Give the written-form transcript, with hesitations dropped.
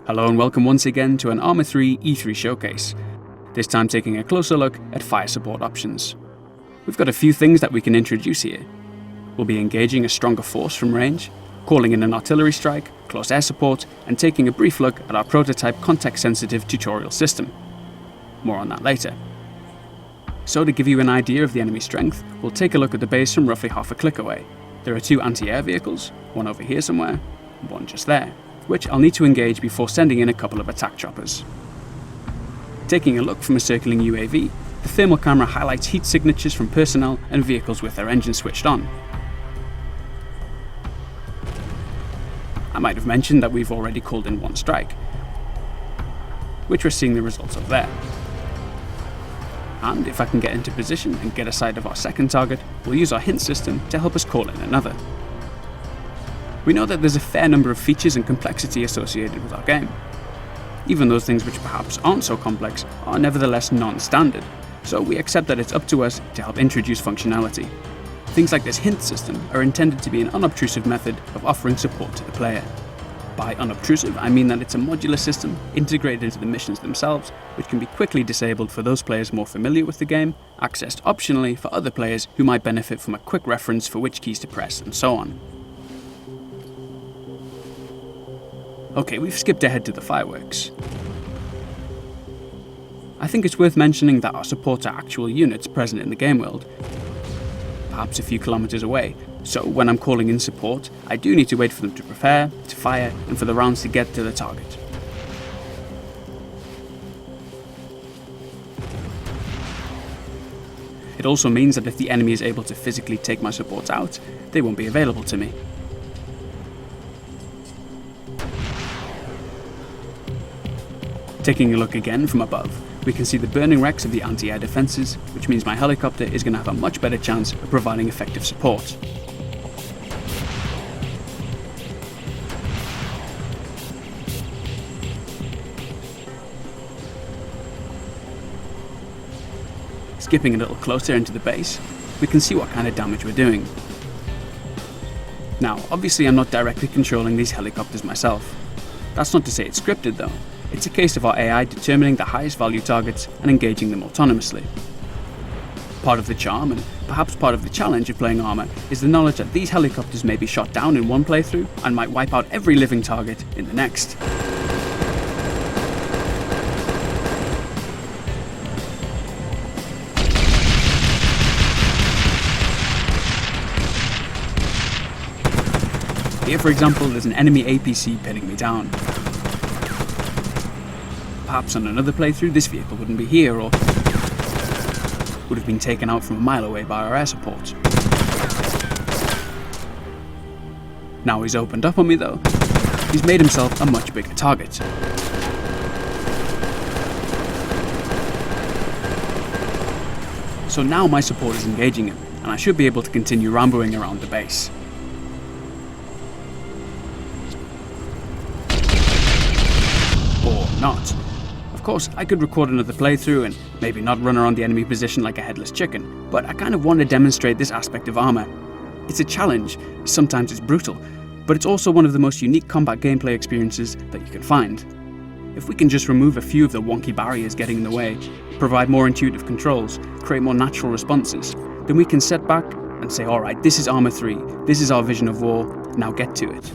Hello and welcome once again to an Arma 3 E3 showcase, this time taking a closer look at fire support options. We've got a few things that we can introduce here. We'll be engaging a stronger force from range, calling in an artillery strike, close air support, and taking a brief look at our prototype context-sensitive tutorial system. More on that later. So to give you an idea of the enemy strength, we'll take a look at the base from roughly half a click away. There are two anti-air vehicles, one over here somewhere, and one just there, which I'll need to engage before sending in a couple of attack choppers. Taking a look from a circling UAV, the thermal camera highlights heat signatures from personnel and vehicles with their engines switched on. I might have mentioned that we've already called in one strike, which we're seeing the results of there. And if I can get into position and get a sight of our second target, we'll use our hint system to help us call in another. We know that there's a fair number of features and complexity associated with our game. Even those things which perhaps aren't so complex are nevertheless non-standard, so we accept that it's up to us to help introduce functionality. Things like this hint system are intended to be an unobtrusive method of offering support to the player. By unobtrusive, I mean that it's a modular system integrated into the missions themselves, which can be quickly disabled for those players more familiar with the game, accessed optionally for other players who might benefit from a quick reference for which keys to press, and so on. Okay, we've skipped ahead to the fireworks. I think it's worth mentioning that our supports are actual units present in the game world, perhaps a few kilometers away, so when I'm calling in support, I do need to wait for them to prepare, to fire, and for the rounds to get to the target. It also means that if the enemy is able to physically take my supports out, they won't be available to me. Taking a look again from above, we can see the burning wrecks of the anti-air defences, which means my helicopter is going to have a much better chance of providing effective support. Skipping a little closer into the base, we can see what kind of damage we're doing. Now, obviously I'm not directly controlling these helicopters myself. That's not to say it's scripted though. It's a case of our AI determining the highest value targets and engaging them autonomously. Part of the charm, and perhaps part of the challenge of playing Arma, is the knowledge that these helicopters may be shot down in one playthrough and might wipe out every living target in the next. Here, for example, there's an enemy APC pinning me down. Perhaps on another playthrough, this vehicle wouldn't be here, or would have been taken out from a mile away by our air support. Now he's opened up on me though, he's made himself a much bigger target. So now my support is engaging him, and I should be able to continue ramboing around the base. Or not. Of course, I could record another playthrough and maybe not run around the enemy position like a headless chicken, but I kind of want to demonstrate this aspect of Arma. It's a challenge, sometimes it's brutal, but it's also one of the most unique combat gameplay experiences that you can find. If we can just remove a few of the wonky barriers getting in the way, provide more intuitive controls, create more natural responses, then we can sit back and say, alright, this is Arma 3, this is our vision of war, now get to it.